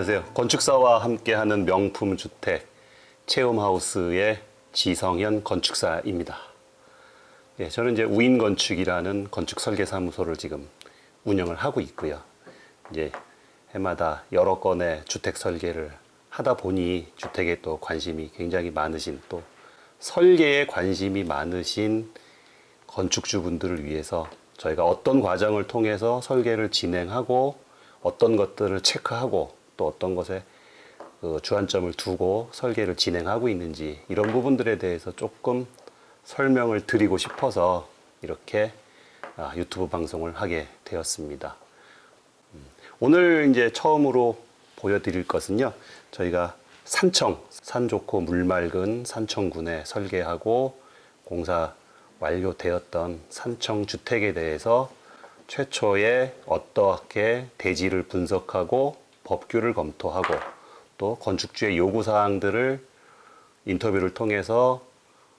안녕하세요. 건축사와 함께하는 명품 주택 체험하우스의 지성현 건축사입니다. 예, 저는 이제 우인건축이라는 건축 설계 사무소를 지금 운영을 하고 있고요. 이제 해마다 여러 건의 주택 설계를 하다 보니 주택에 또 관심이 굉장히 많으신, 또 설계에 관심이 많으신 건축주분들을 위해서 저희가 어떤 과정을 통해서 설계를 진행하고 어떤 것들을 체크하고 또 어떤 것에 주안점을 두고 설계를 진행하고 있는지, 이런 부분들에 대해서 조금 설명을 드리고 싶어서 이렇게 유튜브 방송을 하게 되었습니다. 오늘 이제 처음으로 보여드릴 것은요, 저희가 산청, 산 좋고 물 맑은 산청군에 설계하고 공사 완료되었던 산청 주택에 대해서 최초에 어떻게 대지를 분석하고 법규를 검토하고 또 건축주의 요구사항들을 인터뷰를 통해서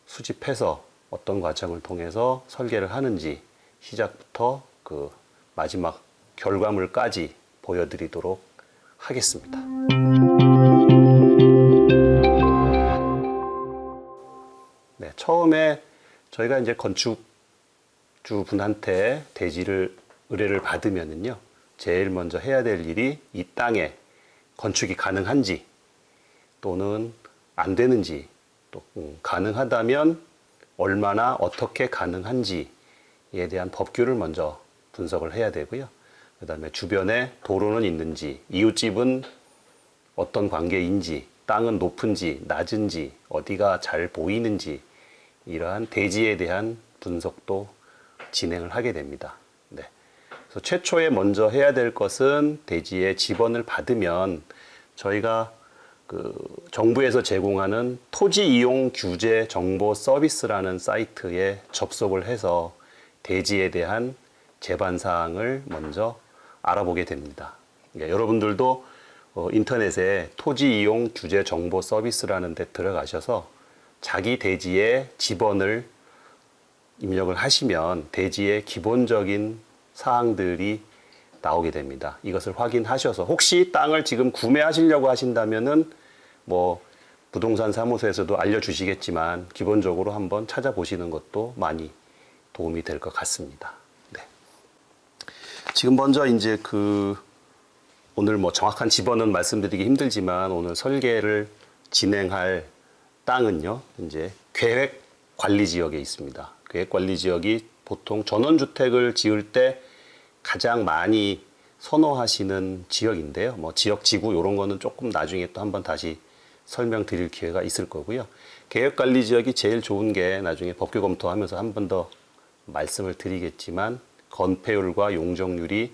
수집해서 어떤 과정을 통해서 설계를 하는지, 시작부터 그 마지막 결과물까지 보여드리도록 하겠습니다. 네, 처음에 저희가 이제 건축주분한테 대지를 의뢰를 받으면은요, 제일 먼저 해야 될 일이 이 땅에 건축이 가능한지 또는 안 되는지, 또 가능하다면 얼마나 어떻게 가능한지에 대한 법규를 먼저 분석을 해야 되고요. 그 다음에 주변에 도로는 있는지, 이웃집은 어떤 관계인지, 땅은 높은지 낮은지, 어디가 잘 보이는지, 이러한 대지에 대한 분석도 진행을 하게 됩니다. 네. 그래서 최초에 먼저 해야 될 것은 대지의 지번을 받으면 저희가 정부에서 제공하는 토지 이용 규제 정보 서비스라는 사이트에 접속을 해서 대지에 대한 제반 사항을 먼저 알아보게 됩니다. 그러니까 여러분들도 인터넷에 토지 이용 규제 정보 서비스라는 데 들어가셔서 자기 대지의 지번을 입력을 하시면 대지의 기본적인 사항들이 나오게 됩니다. 이것을 확인하셔서 혹시 땅을 지금 구매하시려고 하신다면은 뭐 부동산 사무소에서도 알려주시겠지만 기본적으로 한번 찾아보시는 것도 많이 도움이 될 것 같습니다. 네. 지금 먼저 이제 오늘 뭐 정확한 지번은 말씀드리기 힘들지만 오늘 설계를 진행할 땅은요, 이제 계획 관리 지역에 있습니다. 계획 관리 지역이 보통 전원주택을 지을 때 가장 많이 선호하시는 지역인데요. 뭐 지역 지구 이런 거는 조금 나중에 또 한번 다시 설명드릴 기회가 있을 거고요. 계획 관리 지역이 제일 좋은 게, 나중에 법규 검토하면서 한 번 더 말씀을 드리겠지만, 건폐율과 용적률이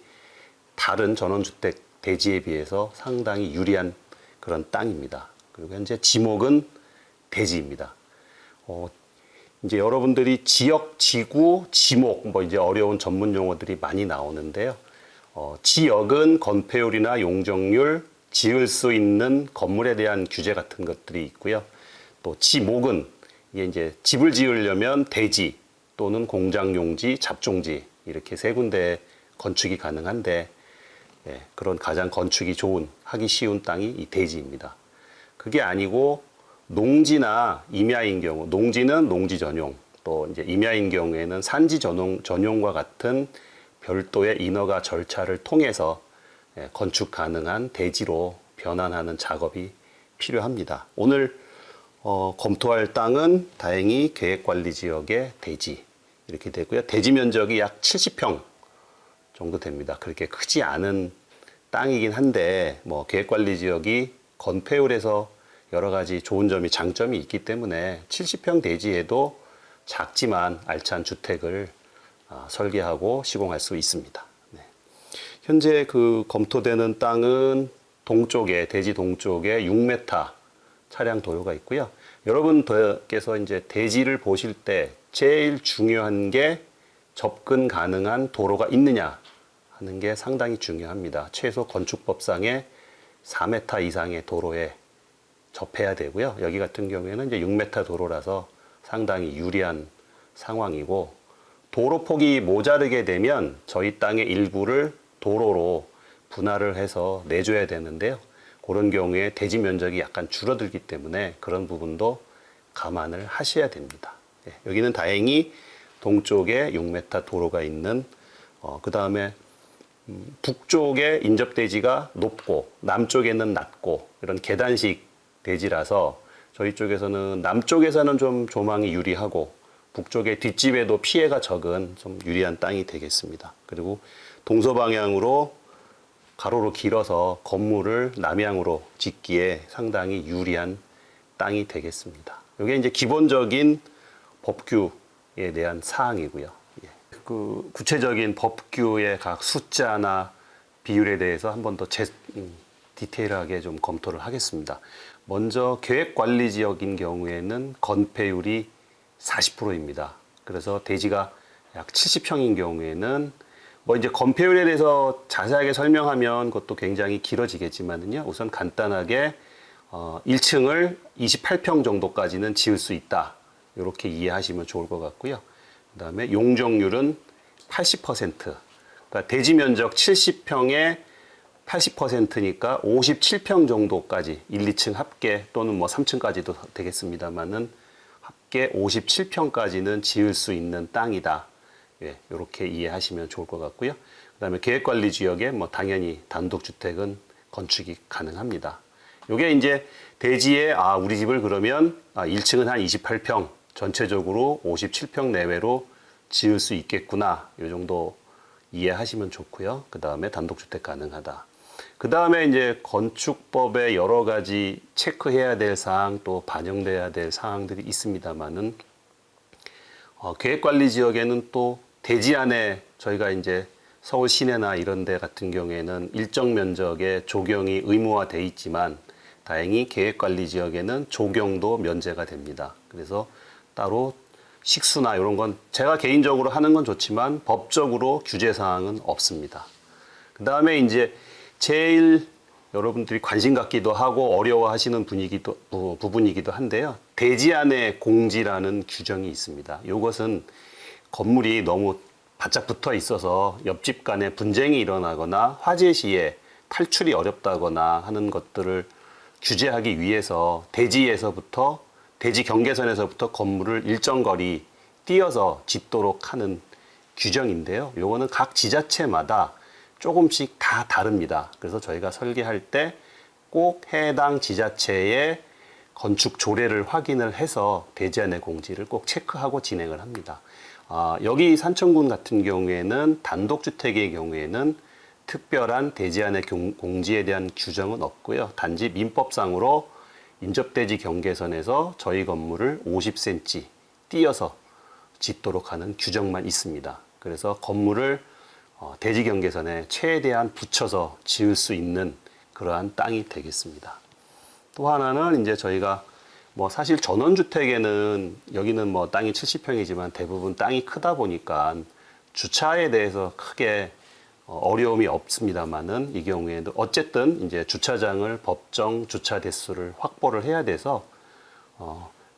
다른 전원주택 대지에 비해서 상당히 유리한 그런 땅입니다. 그리고 현재 지목은 대지입니다. 이제 여러분들이 지역, 지구, 지목, 뭐 이제 어려운 전문 용어들이 많이 나오는데요. 지역은 건폐율이나 용적률, 지을 수 있는 건물에 대한 규제 같은 것들이 있고요. 또 지목은 이게 이제 집을 지으려면 대지 또는 공장용지, 잡종지 이렇게 세 군데 건축이 가능한데, 예, 그런 가장 건축이 좋은, 하기 쉬운 땅이 이 대지입니다. 그게 아니고 농지나 임야인 경우, 농지는 농지 전용, 또 이제 임야인 경우에는 산지 전용과 같은 별도의 인허가 절차를 통해서 건축 가능한 대지로 변환하는 작업이 필요합니다. 오늘 검토할 땅은 다행히 계획관리지역의 대지 이렇게 되고요. 대지 면적이 약 70평 정도 됩니다. 그렇게 크지 않은 땅이긴 한데, 뭐 계획관리지역이 건폐율에서 여러 가지 좋은 점이, 장점이 있기 때문에 70평 대지에도 작지만 알찬 주택을 설계하고 시공할 수 있습니다. 네. 현재 검토되는 땅은 동쪽에, 대지 동쪽에 6m 차량 도로가 있고요. 여러분께서 이제 대지를 보실 때 제일 중요한 게 접근 가능한 도로가 있느냐 하는 게 상당히 중요합니다. 최소 건축법상의 4m 이상의 도로에 접해야 되고요. 여기 같은 경우에는 이제 6m 도로라서 상당히 유리한 상황이고, 도로 폭이 모자르게 되면 저희 땅의 일부를 도로로 분할을 해서 내줘야 되는데요. 그런 경우에 대지 면적이 약간 줄어들기 때문에 그런 부분도 감안을 하셔야 됩니다. 예, 여기는 다행히 동쪽에 6m 도로가 있는 그 다음에 북쪽에 인접대지가 높고 남쪽에는 낮고 이런 계단식 대지라서 저희 쪽에서는 남쪽에서는 좀 조망이 유리하고 북쪽의 뒷집에도 피해가 적은 좀 유리한 땅이 되겠습니다. 그리고 동서방향으로 가로로 길어서 건물을 남향으로 짓기에 상당히 유리한 땅이 되겠습니다. 이게 이제 기본적인 법규에 대한 사항이고요. 예. 그 구체적인 법규의 각 숫자나 비율에 대해서 한 번 더 디테일하게 좀 검토를 하겠습니다. 먼저 계획관리지역인 경우에는 건폐율이 40%입니다. 그래서 대지가 약 70평인 경우에는 뭐 이제 건폐율에 대해서 자세하게 설명하면 그것도 굉장히 길어지겠지만요. 우선 간단하게 1층을 28평 정도까지는 지을 수 있다. 이렇게 이해하시면 좋을 것 같고요. 그다음에 용적률은 80%. 그러니까 대지 면적 70평에 80%니까 57평 정도까지 1, 2층 합계 또는 뭐 3층까지도 되겠습니다만은 합계 57평까지는 지을 수 있는 땅이다. 예, 이렇게 이해하시면 좋을 것 같고요. 그다음에 계획관리지역에 뭐 당연히 단독주택은 건축이 가능합니다. 이게 이제 대지에 우리 집을 그러면 1층은 한 28평, 전체적으로 57평 내외로 지을 수 있겠구나. 이 정도 이해하시면 좋고요. 그다음에 단독주택 가능하다. 그다음에 이제 건축법에 여러 가지 체크해야 될 사항 또 반영돼야 될 사항들이 있습니다만은 계획관리 지역에는 또 대지 안에 저희가 이제 서울 시내나 이런 데 같은 경우에는 일정 면적의 조경이 의무화돼 있지만 다행히 계획관리 지역에는 조경도 면제가 됩니다. 그래서 따로 식수나 이런 건 제가 개인적으로 하는 건 좋지만 법적으로 규제 사항은 없습니다. 그 다음에 이제 제일 여러분들이 관심 갖기도 하고 어려워하시는 부분이기도 한데요. 대지 안에 공지라는 규정이 있습니다. 이것은 건물이 너무 바짝 붙어 있어서 옆집 간에 분쟁이 일어나거나 화재 시에 탈출이 어렵다거나 하는 것들을 규제하기 위해서 대지에서부터 대지 경계선에서부터 건물을 일정 거리 띄어서 짓도록 하는 규정인데요. 요거는 각 지자체마다 조금씩 다 다릅니다. 그래서 저희가 설계할 때 꼭 해당 지자체의 건축 조례를 확인을 해서 대지 안의 공지를 꼭 체크하고 진행을 합니다. 여기 산청군 같은 경우에는 단독주택의 경우에는 특별한 대지 안의 공지에 대한 규정은 없고요. 단지 민법상으로 인접대지 경계선에서 저희 건물을 50cm 띄어서 짓도록 하는 규정만 있습니다. 그래서 건물을 대지 경계선에 최대한 붙여서 지을 수 있는 그러한 땅이 되겠습니다. 또 하나는 이제 저희가 뭐 사실 전원주택에는 여기는 뭐 땅이 70평이지만 대부분 땅이 크다 보니까 주차에 대해서 크게 어려움이 없습니다만은 이 경우에도 어쨌든 이제 주차장을 법정 주차 대수를 확보를 해야 돼서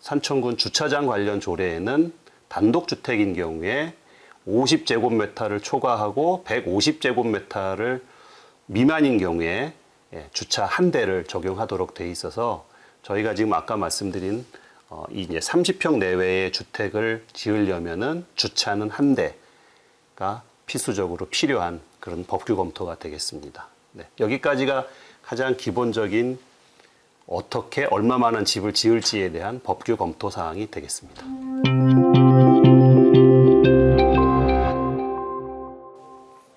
산청군 주차장 관련 조례에는 단독주택인 경우에 50제곱미터를 초과하고 150제곱미터를 미만인 경우에 주차 한 대를 적용하도록 돼 있어서 저희가 지금 아까 말씀드린 이제 30평 내외의 주택을 지으려면은 주차는 한 대가 필수적으로 필요한 그런 법규 검토가 되겠습니다. 네, 여기까지가 가장 기본적인 어떻게 얼마만한 집을 지을지에 대한 법규 검토 사항이 되겠습니다.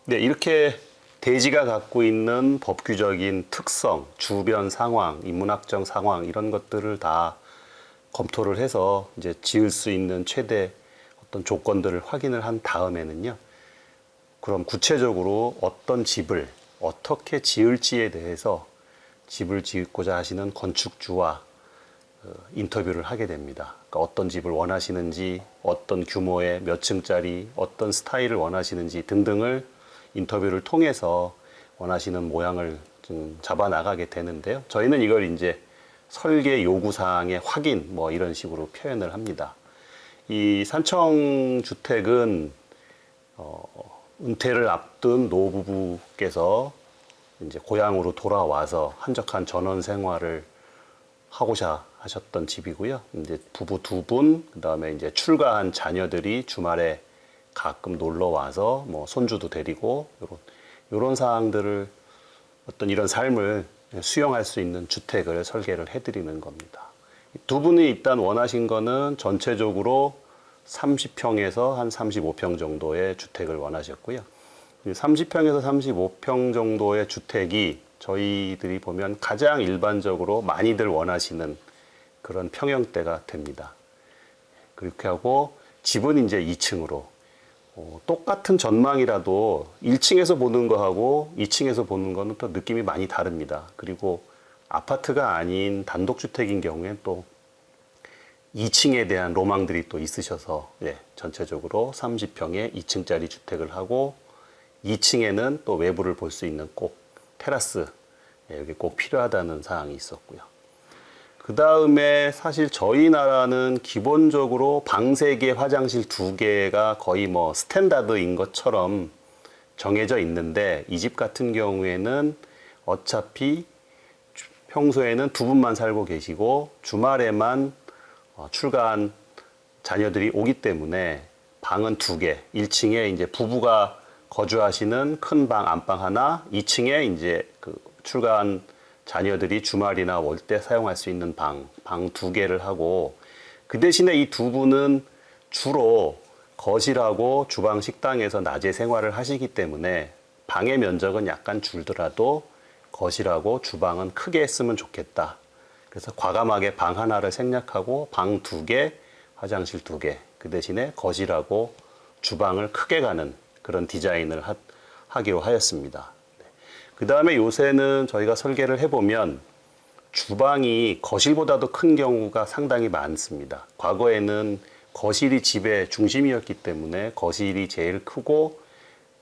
네, 이렇게 대지가 갖고 있는 법규적인 특성, 주변 상황, 인문학적 상황 이런 것들을 다 검토를 해서 이제 지을 수 있는 최대 어떤 조건들을 확인을 한 다음에는요. 그럼 구체적으로 어떤 집을 어떻게 지을지에 대해서 집을 짓고자 하시는 건축주와 인터뷰를 하게 됩니다. 그러니까 어떤 집을 원하시는지, 어떤 규모의 몇 층짜리, 어떤 스타일을 원하시는지 등등을 인터뷰를 통해서 원하시는 모양을 좀 잡아 나가게 되는데요. 저희는 이걸 이제 설계 요구사항의 확인 뭐 이런 식으로 표현을 합니다. 이 산청주택은 은퇴를 앞둔 노부부께서 이제 고향으로 돌아와서 한적한 전원 생활을 하고자 하셨던 집이고요. 이제 부부 두 분, 그다음에 이제 출가한 자녀들이 주말에 가끔 놀러 와서 뭐 손주도 데리고 요런 사항들을 어떤 이런 삶을 수용할 수 있는 주택을 설계를 해드리는 겁니다. 두 분이 일단 원하신 거는 전체적으로 30평에서 한 35평 정도의 주택을 원하셨고요. 30평에서 35평 정도의 주택이 저희들이 보면 가장 일반적으로 많이들 원하시는 그런 평형대가 됩니다. 그렇게 하고 집은 이제 2층으로 똑같은 전망이라도 1층에서 보는 거하고 2층에서 보는 거는 또 느낌이 많이 다릅니다. 그리고 아파트가 아닌 단독주택인 경우엔 또 2층에 대한 로망들이 또 있으셔서 전체적으로 30평에 2층짜리 주택을 하고 2층에는 또 외부를 볼 수 있는 꼭 테라스 여기 꼭 필요하다는 사항이 있었고요. 그 다음에 사실 저희 나라는 기본적으로 방 3개, 화장실 2개가 거의 뭐 스탠다드인 것처럼 정해져 있는데 이 집 같은 경우에는 어차피 평소에는 두 분만 살고 계시고 주말에만 출가한 자녀들이 오기 때문에 방은 2개, 1층에 이제 부부가 거주하시는 큰 방, 안방 하나, 2층에 이제 그 출가한 자녀들이 주말이나 올 때 사용할 수 있는 방 2개를 하고 그 대신에 이 두 분은 주로 거실하고 주방 식당에서 낮에 생활을 하시기 때문에 방의 면적은 약간 줄더라도 거실하고 주방은 크게 했으면 좋겠다. 그래서 과감하게 방 하나를 생략하고 방 2개, 화장실 2개, 그 대신에 거실하고 주방을 크게 가는 그런 디자인을 하기로 하였습니다. 그 다음에 요새는 저희가 설계를 해보면 주방이 거실보다도 큰 경우가 상당히 많습니다. 과거에는 거실이 집의 중심이었기 때문에 거실이 제일 크고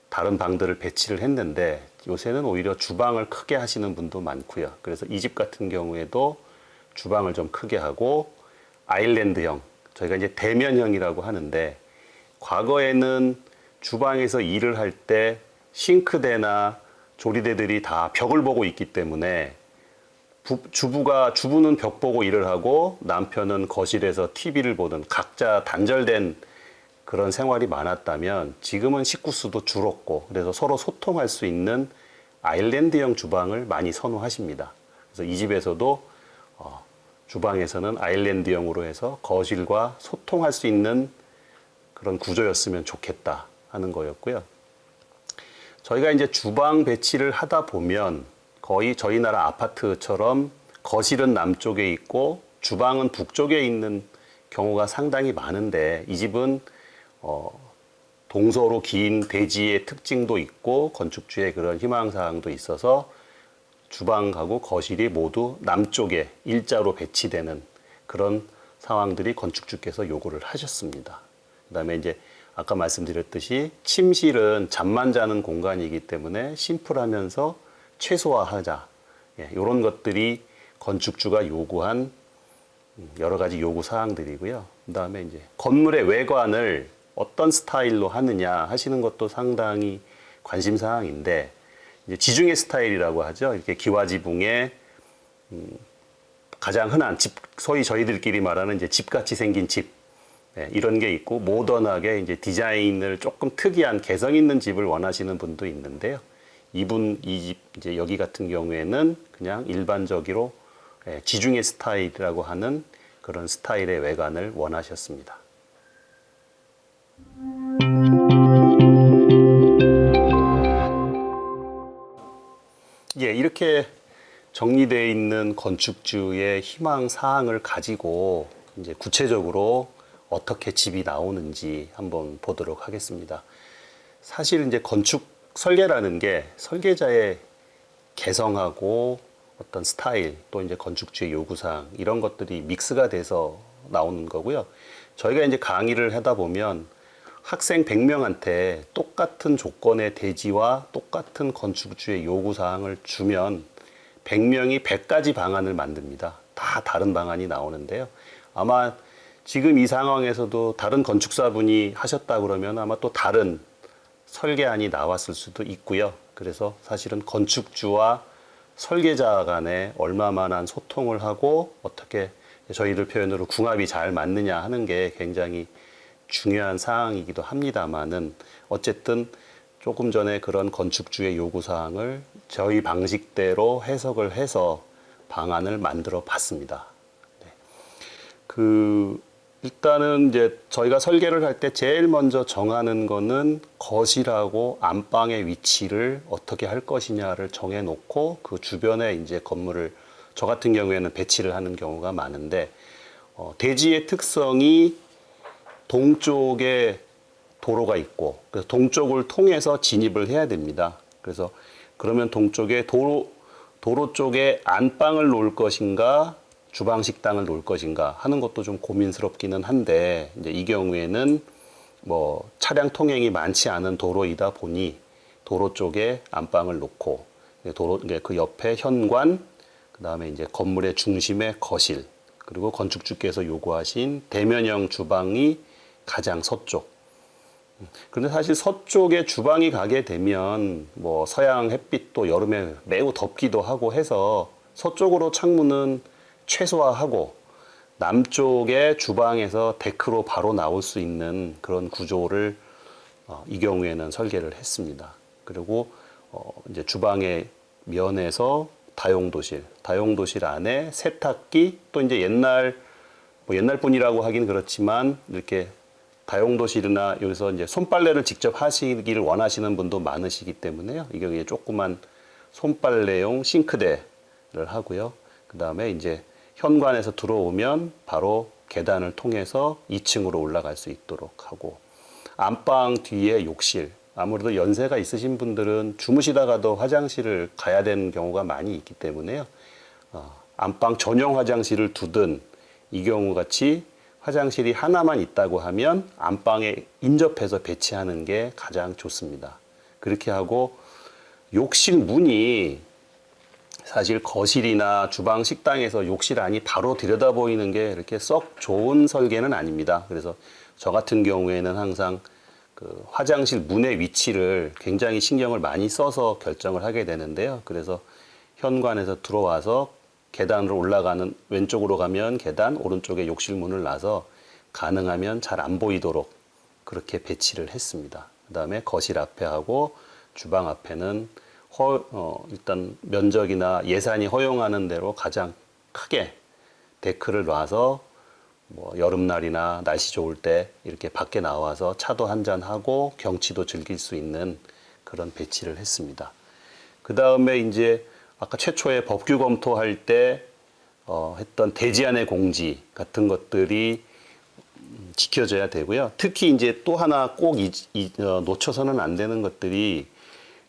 다른 방들을 배치를 했는데 요새는 오히려 주방을 크게 하시는 분도 많고요. 그래서 이 집 같은 경우에도 주방을 좀 크게 하고 아일랜드형, 저희가 이제 대면형이라고 하는데 과거에는 주방에서 일을 할 때 싱크대나 조리대들이 다 벽을 보고 있기 때문에 주부는 벽 보고 일을 하고 남편은 거실에서 TV를 보는 각자 단절된 그런 생활이 많았다면 지금은 식구 수도 줄었고 그래서 서로 소통할 수 있는 아일랜드형 주방을 많이 선호하십니다. 그래서 이 집에서도 주방에서는 아일랜드형으로 해서 거실과 소통할 수 있는 그런 구조였으면 좋겠다 하는 거였고요. 저희가 이제 주방 배치를 하다 보면 거의 저희 나라 아파트처럼 거실은 남쪽에 있고 주방은 북쪽에 있는 경우가 상당히 많은데 이 집은 동서로 긴 대지의 특징도 있고 건축주의 그런 희망사항도 있어서 주방하고 거실이 모두 남쪽에 일자로 배치되는 그런 상황들이 건축주께서 요구를 하셨습니다. 그 다음에 이제 아까 말씀드렸듯이 침실은 잠만 자는 공간이기 때문에 심플하면서 최소화하자. 이런 것들이 건축주가 요구한 여러 가지 요구 사항들이고요. 그 다음에 이제 건물의 외관을 어떤 스타일로 하느냐 하시는 것도 상당히 관심 사항인데 이제 지중해 스타일이라고 하죠. 이렇게 기와지붕에 가장 흔한 집, 소위 저희들끼리 말하는 이제 집같이 생긴 집. 이런 게 있고 모던하게 이제 디자인을 조금 특이한 개성 있는 집을 원하시는 분도 있는데요. 이 집 이제 여기 같은 경우에는 그냥 일반적으로 지중해 스타일이라고 하는 그런 스타일의 외관을 원하셨습니다. 이렇게 정리되어 있는 건축주의 희망 사항을 가지고 이제 구체적으로 어떻게 집이 나오는지 한번 보도록 하겠습니다. 사실 이제 건축 설계라는 게 설계자의 개성하고 어떤 스타일 또 이제 건축주의 요구사항 이런 것들이 믹스가 돼서 나오는 거고요. 저희가 이제 강의를 하다 보면 학생 100명한테 똑같은 조건의 대지와 똑같은 건축주의 요구사항을 주면 100명이 100가지 방안을 만듭니다. 다 다른 방안이 나오는데요. 아마 지금 이 상황에서도 다른 건축사분이 하셨다 그러면 아마 또 다른 설계안이 나왔을 수도 있고요. 그래서 사실은 건축주와 설계자 간에 얼마만한 소통을 하고 어떻게 저희들 표현으로 궁합이 잘 맞느냐 하는 게 굉장히 중요한 사항이기도 합니다만은 어쨌든 조금 전에 그런 건축주의 요구사항을 저희 방식대로 해석을 해서 방안을 만들어 봤습니다. 일단은 이제 저희가 설계를 할 때 제일 먼저 정하는 거는 거실하고 안방의 위치를 어떻게 할 것이냐를 정해 놓고 그 주변에 이제 건물을 저 같은 경우에는 배치를 하는 경우가 많은데 대지의 특성이 동쪽에 도로가 있고 그래서 동쪽을 통해서 진입을 해야 됩니다. 그래서 그러면 동쪽에 도로 쪽에 안방을 놓을 것인가 주방 식당을 놓을 것인가 하는 것도 좀 고민스럽기는 한데 이제 이 경우에는 뭐 차량 통행이 많지 않은 도로이다 보니 도로 쪽에 안방을 놓고 도로 그 옆에 현관 그다음에 이제 건물의 중심에 거실 그리고 건축주께서 요구하신 대면형 주방이 가장 서쪽. 그런데 사실 서쪽에 주방이 가게 되면 뭐 서양 햇빛도 여름에 매우 덥기도 하고 해서 서쪽으로 창문은 최소화하고 남쪽의 주방에서 데크로 바로 나올 수 있는 그런 구조를 이 경우에는 설계를 했습니다. 그리고 이제 주방의 면에서 다용도실 안에 세탁기 또 이제 옛날 분이라고 하긴 그렇지만 이렇게 다용도실이나 여기서 이제 손빨래를 직접 하시기를 원하시는 분도 많으시기 때문에요. 이 경우에 조그만 손빨래용 싱크대를 하고요. 그 다음에 이제 현관에서 들어오면 바로 계단을 통해서 2층으로 올라갈 수 있도록 하고 안방 뒤에 욕실 아무래도 연세가 있으신 분들은 주무시다가도 화장실을 가야 되는 경우가 많이 있기 때문에요. 안방 전용 화장실을 두든 이 경우 같이 화장실이 하나만 있다고 하면 안방에 인접해서 배치하는 게 가장 좋습니다. 그렇게 하고 욕실 문이 사실 거실이나 주방 식당에서 욕실 안이 바로 들여다 보이는 게 이렇게 썩 좋은 설계는 아닙니다. 그래서 저 같은 경우에는 항상 그 화장실 문의 위치를 굉장히 신경을 많이 써서 결정을 하게 되는데요. 그래서 현관에서 들어와서 계단으로 올라가는 왼쪽으로 가면 계단, 오른쪽에 욕실 문을 놔서 가능하면 잘 안 보이도록 그렇게 배치를 했습니다. 그 다음에 거실 앞에 하고 주방 앞에는 일단 면적이나 예산이 허용하는 대로 가장 크게 데크를 놔서 뭐 여름날이나 날씨 좋을 때 이렇게 밖에 나와서 차도 한잔 하고 경치도 즐길 수 있는 그런 배치를 했습니다. 그 다음에 이제 아까 최초에 법규 검토할 때 했던 대지안의 공지 같은 것들이 지켜져야 되고요. 특히 이제 또 하나 꼭 놓쳐서는 안 되는 것들이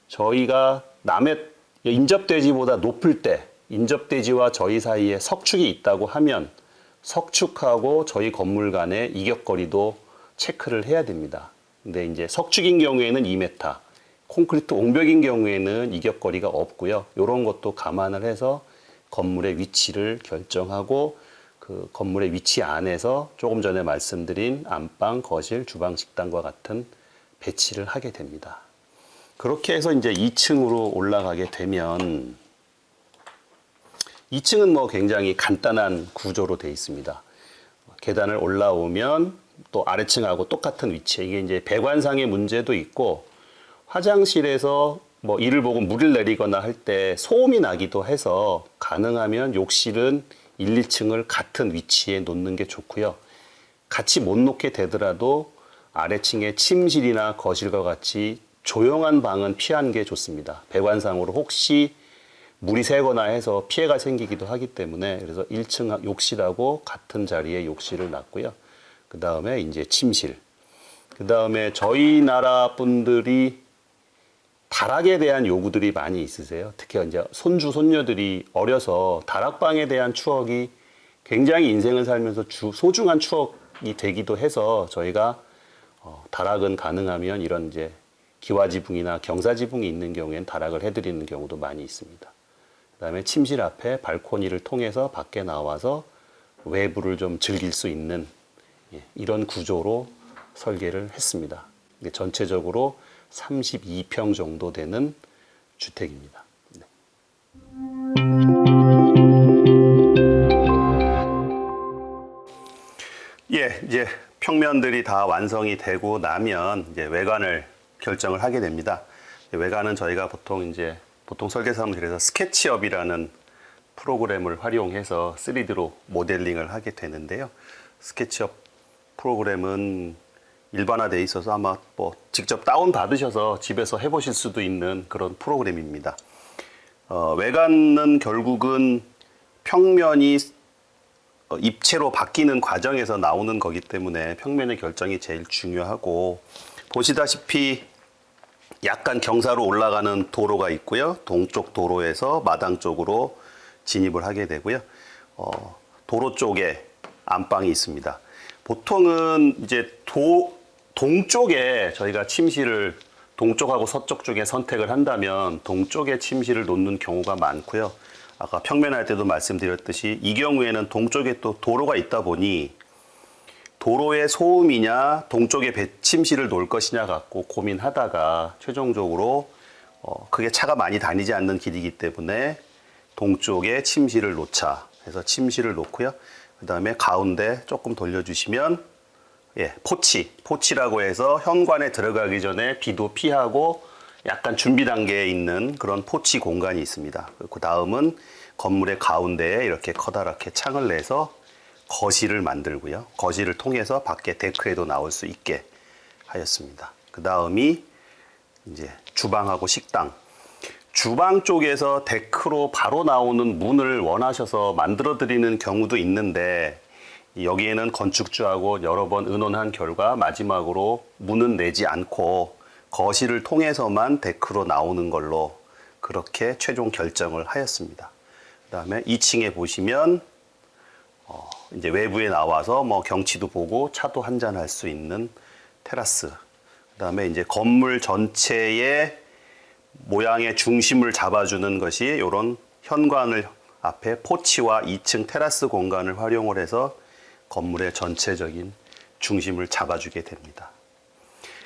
저희가 남의 인접대지보다 높을 때 인접대지와 저희 사이에 석축이 있다고 하면 석축하고 저희 건물 간의 이격거리도 체크를 해야 됩니다. 근데 이제 석축인 경우에는 2m, 콘크리트 옹벽인 경우에는 이격거리가 없고요. 이런 것도 감안을 해서 건물의 위치를 결정하고 그 건물의 위치 안에서 조금 전에 말씀드린 안방, 거실, 주방, 식당과 같은 배치를 하게 됩니다. 그렇게 해서 이제 2층으로 올라가게 되면 2층은 뭐 굉장히 간단한 구조로 되어 있습니다. 계단을 올라오면 또 아래층하고 똑같은 위치에 이게 이제 배관상의 문제도 있고 화장실에서 뭐 이를 보고 물을 내리거나 할 때 소음이 나기도 해서 가능하면 욕실은 1, 2층을 같은 위치에 놓는 게 좋고요. 같이 못 놓게 되더라도 아래층에 침실이나 거실과 같이 조용한 방은 피하는 게 좋습니다. 배관상으로 혹시 물이 새거나 해서 피해가 생기기도 하기 때문에 그래서 1층 욕실하고 같은 자리에 욕실을 놨고요. 그 다음에 이제 침실. 그 다음에 저희 나라 분들이 다락에 대한 요구들이 많이 있으세요. 특히 이제 손주, 손녀들이 어려서 다락방에 대한 추억이 굉장히 인생을 살면서 소중한 추억이 되기도 해서 저희가 다락은 가능하면 이런 이제 기와지붕이나 경사지붕이 있는 경우에는 다락을 해드리는 경우도 많이 있습니다. 그 다음에 침실 앞에 발코니를 통해서 밖에 나와서 외부를 좀 즐길 수 있는 이런 구조로 설계를 했습니다. 전체적으로 32평 정도 되는 주택입니다. 네. 예, 이제 평면들이 다 완성이 되고 나면 이제 외관을 결정을 하게 됩니다. 외관은 저희가 보통 설계사무실에서 스케치업이라는 프로그램을 활용해서 3D로 모델링을 하게 되는데요. 스케치업 프로그램은 일반화되어 있어서 아마 직접 다운 받으셔서 집에서 해보실 수도 있는 그런 프로그램입니다. 외관은 결국은 평면이 입체로 바뀌는 과정에서 나오는 거기 때문에 평면의 결정이 제일 중요하고, 보시다시피 약간 경사로 올라가는 도로가 있고요. 동쪽 도로에서 마당 쪽으로 진입을 하게 되고요. 도로 쪽에 안방이 있습니다. 보통은 이제 동쪽에 저희가 침실을 동쪽하고 서쪽 중에 선택을 한다면 동쪽에 침실을 놓는 경우가 많고요. 아까 평면할 때도 말씀드렸듯이 이 경우에는 동쪽에 또 도로가 있다 보니 도로의 소음이냐 동쪽에 침실을 놓을 것이냐 갖고 고민하다가 최종적으로 크게 차가 많이 다니지 않는 길이기 때문에 동쪽에 침실을 놓자 해서 침실을 놓고요. 그 다음에 가운데 조금 돌려주시면 포치라고 해서 현관에 들어가기 전에 비도 피하고 약간 준비 단계에 있는 그런 포치 공간이 있습니다. 그 다음은 건물의 가운데에 이렇게 커다랗게 창을 내서 거실을 만들고요. 거실을 통해서 밖에 데크에도 나올 수 있게 하였습니다. 그 다음이 이제 주방하고 식당. 주방 쪽에서 데크로 바로 나오는 문을 원하셔서 만들어 드리는 경우도 있는데, 여기에는 건축주하고 여러 번 의논한 결과 마지막으로 문은 내지 않고 거실을 통해서만 데크로 나오는 걸로 그렇게 최종 결정을 하였습니다. 그 다음에 2층에 보시면 이제 외부에 나와서 경치도 보고 차도 한잔 할 수 있는 테라스. 그 다음에 이제 건물 전체의 모양의 중심을 잡아주는 것이 이런 현관을 앞에 포치와 2층 테라스 공간을 활용을 해서 건물의 전체적인 중심을 잡아주게 됩니다.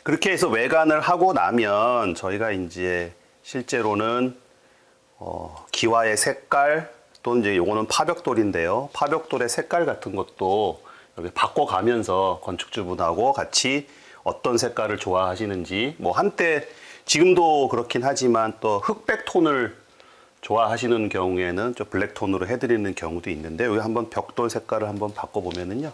그렇게 해서 외관을 하고 나면 저희가 이제 실제로는 기와의 색깔, 또 이제 요거는 파벽돌인데요. 파벽돌의 색깔 같은 것도 이렇게 바꿔가면서 건축주분하고 같이 어떤 색깔을 좋아하시는지, 한때 지금도 그렇긴 하지만 또 흑백 톤을 좋아하시는 경우에는 좀 블랙 톤으로 해드리는 경우도 있는데, 여기 한번 벽돌 색깔을 한번 바꿔보면은요.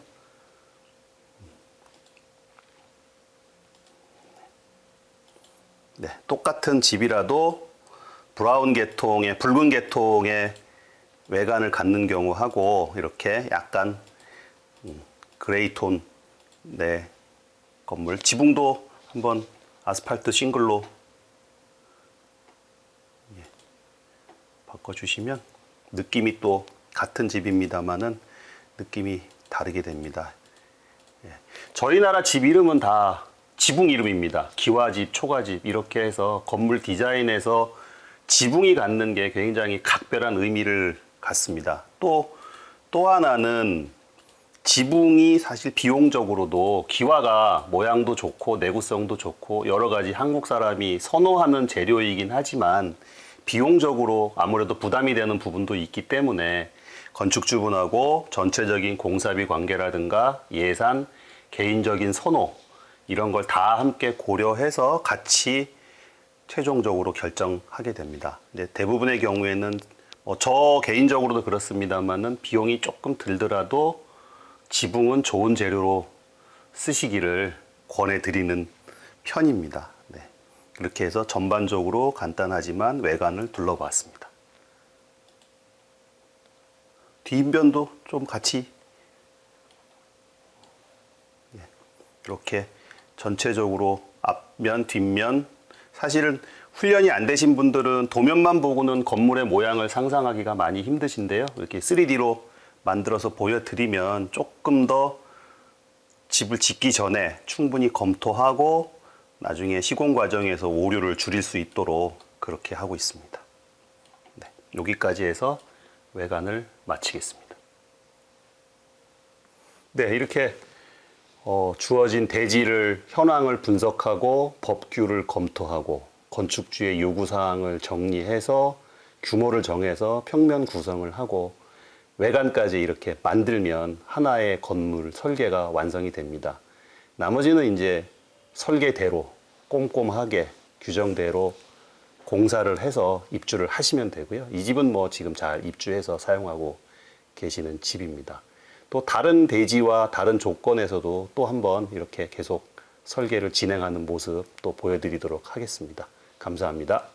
네, 똑같은 집이라도 브라운 계통의, 붉은 계통의 외관을 갖는 경우하고 이렇게 약간 그레이 톤의 건물, 지붕도 한번 아스팔트 싱글로 바꿔주시면 느낌이 또 같은 집입니다만은 느낌이 다르게 됩니다. 저희 나라 집 이름은 다 지붕 이름입니다. 기와집, 초가집 이렇게 해서 건물 디자인에서 지붕이 갖는 게 굉장히 각별한 의미를 갖습니다. 또 하나는 지붕이 사실 비용적으로도 기와가 모양도 좋고 내구성도 좋고 여러 가지 한국 사람이 선호하는 재료이긴 하지만 비용적으로 아무래도 부담이 되는 부분도 있기 때문에 건축주분하고 전체적인 공사비 관계라든가 예산, 개인적인 선호 이런 걸 다 함께 고려해서 같이 최종적으로 결정하게 됩니다. 근데 대부분의 경우에는 저 개인적으로도 그렇습니다만은 비용이 조금 들더라도 지붕은 좋은 재료로 쓰시기를 권해드리는 편입니다. 네. 그렇게 해서 전반적으로 간단하지만 외관을 둘러봤습니다. 뒷면도 좀 같이 이렇게 전체적으로 앞면, 뒷면, 사실은 훈련이 안 되신 분들은 도면만 보고는 건물의 모양을 상상하기가 많이 힘드신데요. 이렇게 3D로 만들어서 보여드리면 조금 더 집을 짓기 전에 충분히 검토하고 나중에 시공 과정에서 오류를 줄일 수 있도록 그렇게 하고 있습니다. 네, 여기까지 해서 외관을 마치겠습니다. 네, 이렇게 주어진 대지를 현황을 분석하고 법규를 검토하고 건축주의 요구사항을 정리해서 규모를 정해서 평면 구성을 하고 외관까지 이렇게 만들면 하나의 건물 설계가 완성이 됩니다. 나머지는 이제 설계대로 꼼꼼하게 규정대로 공사를 해서 입주를 하시면 되고요. 이 집은 뭐 지금 잘 입주해서 사용하고 계시는 집입니다. 또 다른 대지와 다른 조건에서도 또 한번 이렇게 계속 설계를 진행하는 모습 또 보여드리도록 하겠습니다. 감사합니다.